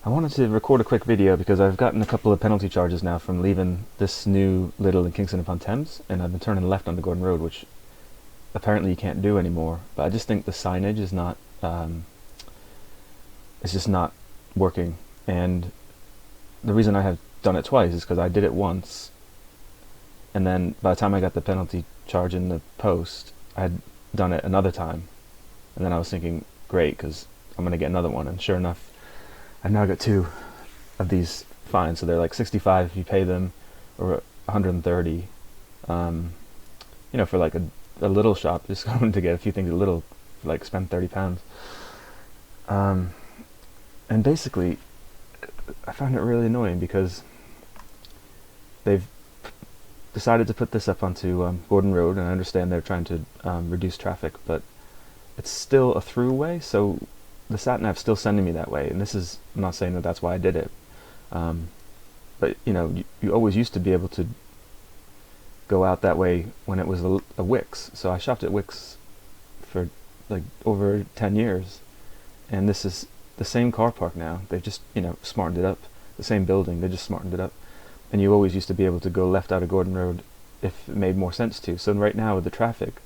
I wanted to record a quick video because I've gotten a couple of penalty charges now from leaving this new Lidl in Kingston upon Thames, and I've been turning left onto Gordon Road, which apparently you can't do anymore. But I just think the signage is not, it's just not working. And the reason I have done it twice is because I did it once, and then by the time I got the penalty charge in the post, I had done it another time, and then I was thinking, great, because I'm going to get another one, and sure enough, I've now got two of these fines. So they're like 65 if you pay them, or 130. For like a little shop, just going to get a few things at Lidl, like spend £30. And basically, I found it really annoying because they've decided to put this up onto Gordon Road, and I understand they're trying to reduce traffic, but it's still a throughway, so the sat-nav's still sending me that way, and this is, I'm not saying that that's why I did it, but you always used to be able to go out that way when it was a Wix. So I shopped at Wix for like over 10 years, and this is the same car park now. They've just smartened it up. The same building, they just smartened it up, and you always used to be able to go left out of Gordon Road if it made more sense to. So right now with the traffic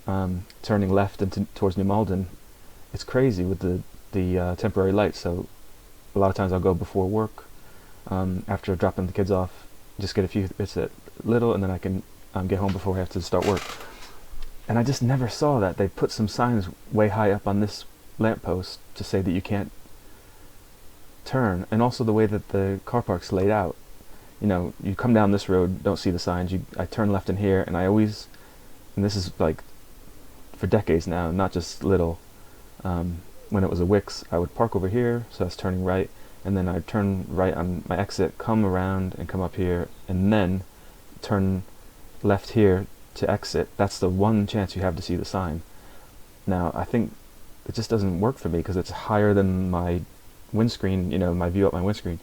turning left towards New Malden, it's crazy with the temporary lights. So a lot of times I'll go before work, after dropping the kids off, just get a few bits at Lidl, and then I can get home before I have to start work. And I just never saw that. They put some signs way high up on this lamppost to say that you can't turn, and also the way that the car park's laid out. You come down this road, don't see the signs, I turn left in here, and I always, and this is like for decades now, not just Lidl, when it was a Wix, I would park over here, so that's turning right, and then I'd turn right on my exit, come around and come up here, and then turn left here to exit. That's the one chance you have to see the sign. Now, I think it just doesn't work for me because it's higher than my windscreen, my view up my windscreen.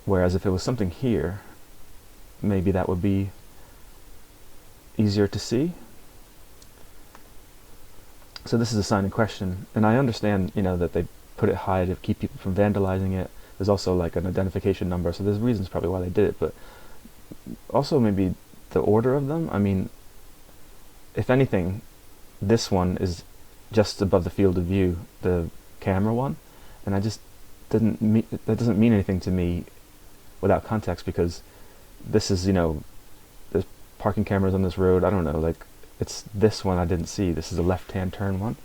Whereas if it was something here, maybe that would be easier to see. So this is a sign in question, and I understand, that they put it high to keep people from vandalizing it. There's also like an identification number, so there's reasons probably why they did it, but also maybe the order of them. I mean, if anything, this one is just above the field of view, the camera one, and I just that doesn't mean anything to me without context, because this is, there's parking cameras on this road. I don't know, like, it's this one I didn't see. This is a left-hand turn one.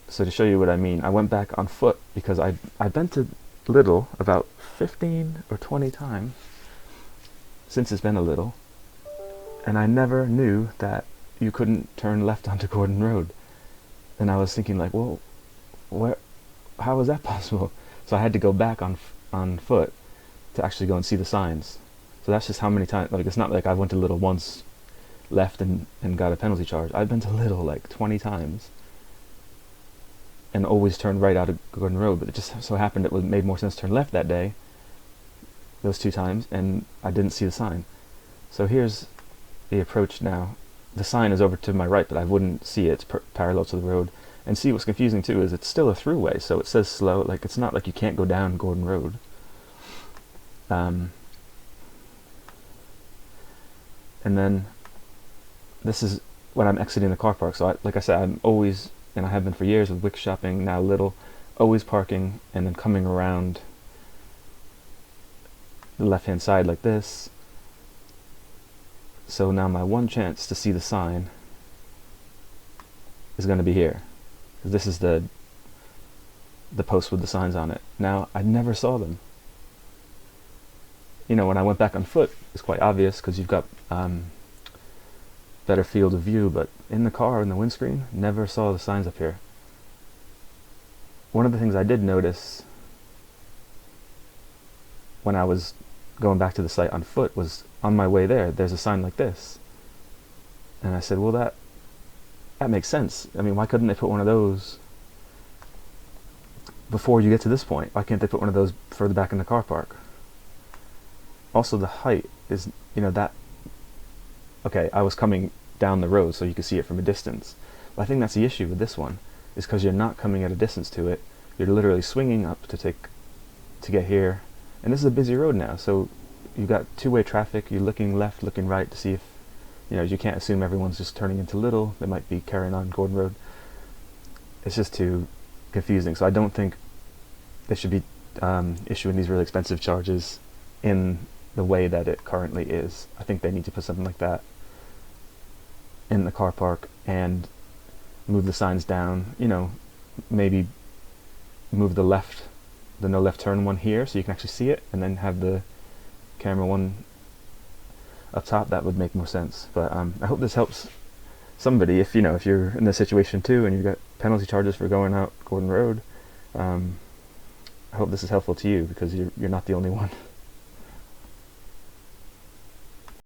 So to show you what I mean, I went back on foot because I've been to Lidl about 15 or 20 times since it's been a Lidl, and I never knew that you couldn't turn left onto Gordon Road. And I was thinking, like, well, how is that possible? So I had to go back on foot to actually go and see the signs. So that's just how many times. Like, it's not like I went to Lidl once, left and got a penalty charge. I've been to Lidl like 20 times and always turned right out of Gordon Road, but it just so happened it made more sense to turn left that day, those 2 times, and I didn't see the sign. So here's the approach now. The sign is over to my right, but I wouldn't see it. It's parallel to the road. And see, what's confusing too is it's still a throughway, so it says slow. Like, it's not like you can't go down Gordon Road. And then this is when I'm exiting the car park. So like I said, I'm always, and I have been for years with Wix shopping, now Lidl, always parking and then coming around the left-hand side like this. So now my one chance to see the sign is going to be here. This is the post with the signs on it. Now, I never saw them. When I went back on foot, it's quite obvious because you've got better field of view, but in the car, in the windscreen, never saw the signs up here. One of the things I did notice when I was going back to the site on foot was on my way there's a sign like this. And I said, well, that makes sense. I mean, why couldn't they put one of those before you get to this point? Why can't they put one of those further back in the car park? Also, the height is, that, okay, I was coming down the road so you could see it from a distance. But I think that's the issue with this one, is because you're not coming at a distance to it, You're literally swinging up to get here, and this is a busy road now, so you've got two-way traffic. You're looking left, looking right to see if, you can't assume everyone's just turning into Lidl. They might be carrying on Gordon Road. It's just too confusing. So I don't think they should be issuing these really expensive charges in the way that it currently is. I think they need to put something like that in the car park and move the signs down. Maybe move the no left turn one here so you can actually see it, and then have the camera one up top. That would make more sense. But I hope this helps somebody. If you're in this situation too, and you've got penalty charges for going out Gordon Road, I hope this is helpful to you, because you're not the only one.